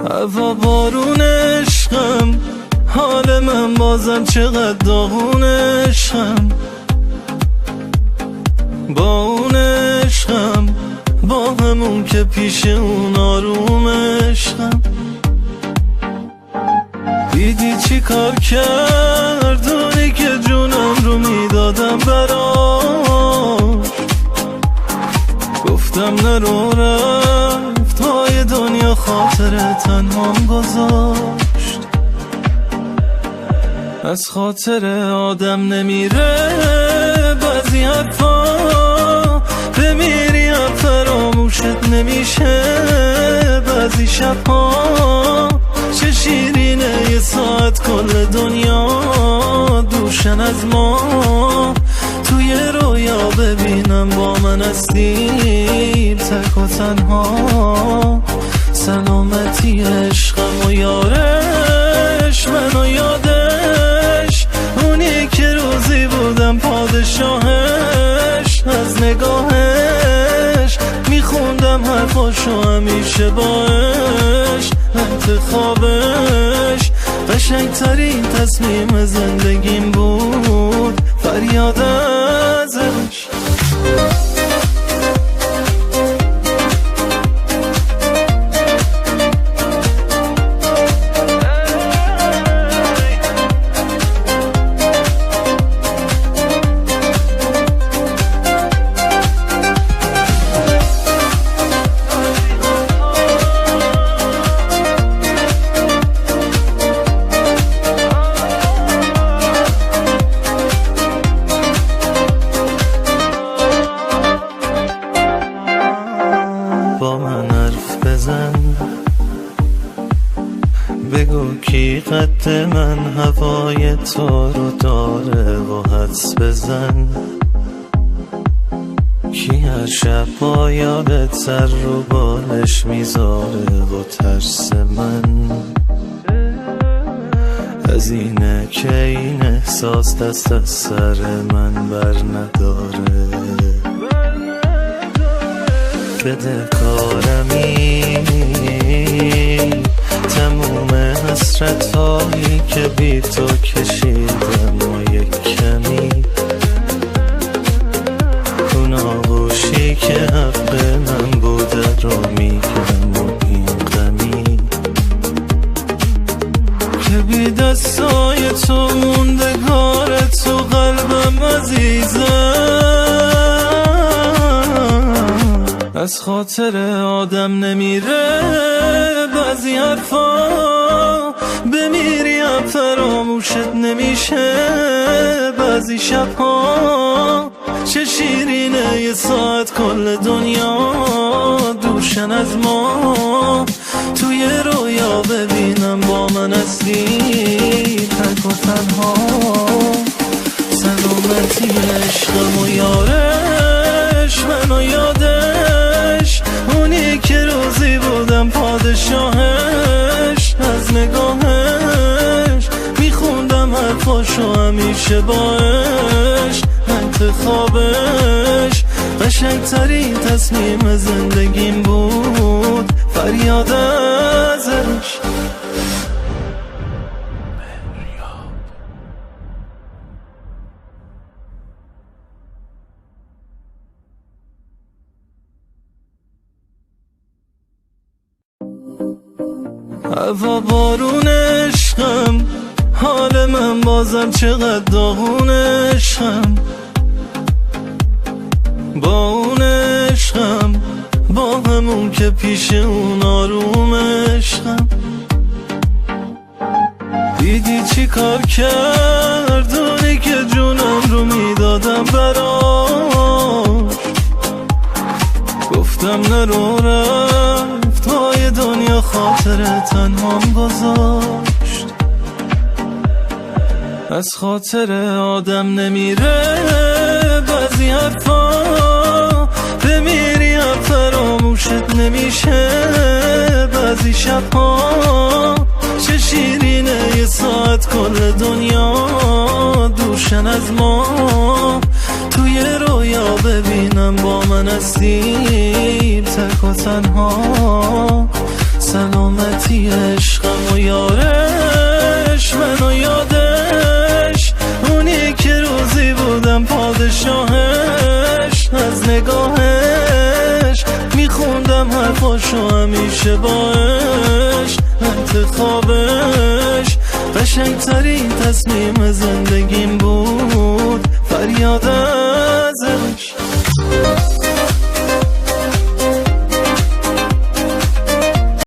هوا بارون عشقم، حال من بازم چقدر داغون عشقم. با اون عشقم، با همون که پیش اون آروم عشقم. دیدی چی کار کرد اونی که جونم رو میدادم براش. گفتم نرو رفت های دنیا خاطر تنهام گذاشت. از خاطر آدم نمیره بعضی حرفا، بمیری هم فراموشت نمیشه بعضی شبها. چه شیرینه یه ساعت کل دنیا دوشن از ما. توی رویا ببینم با من هستیم تک و تنها. سلامتی عشقم و یارش، من و یادش، اونی که روزی بودم پادشاهش. از نگاهش میخوندم حرفاشو همیشه باش. انتخابش قشنگترین تصمیم زندگیم بود، فریاد ازش. با من حرف بزن، بگو کی قد من هوای تو رو داره و حدس بزن. کی هر شب با یادت سر رو بالش میذاره و ترس من از اینه که این احساس دست از سر من بر نداره. بده کارمی تموم حسرت هایی که بی تو کشیدم و یک کمی اون آغوشی که حق من بوده رو میگم و این غمی که بی دستای تو موندگار تو قلبم عزیزم. از خاطر آدم نمیره بعضی حرفا، بمیری هم فراموشت نمیشه بعضی شبها. چه شیرینه یه ساعت کل دنیا دوشن از ما. توی رویا ببینم با من هستی تک و تنها. سلامتی عشقم و یارش، من و یادش، اونی که روزی بودم پادشاهش. از نگاهش میخوندم حرفاشو همیشه باش. انتخابش قشنگترین تصمیم زندگیم بود، فریاد ازش. هوا بارون عشقم، حال من بازم چقدر داغون عشقم. با اون عشقم، با همون که پیش اون آروم عشقم. دیدی چی کار کرد اونی که جونم رو میدادم براش. گفتم نرو رفت های دنیا خاطر تنهام گذاشت. از خاطر آدم نمیره بعضی حرفا، بمیری هم فراموشت نمیشه بعضی شبها. چه شیرینه یه ساعت کل دنیا دوشن از ما. توی رویا ببینم با من هستیم تک و تنها. سلامتی همیشه باش انتخابش قشنگترین تصمیم زندگیم بود.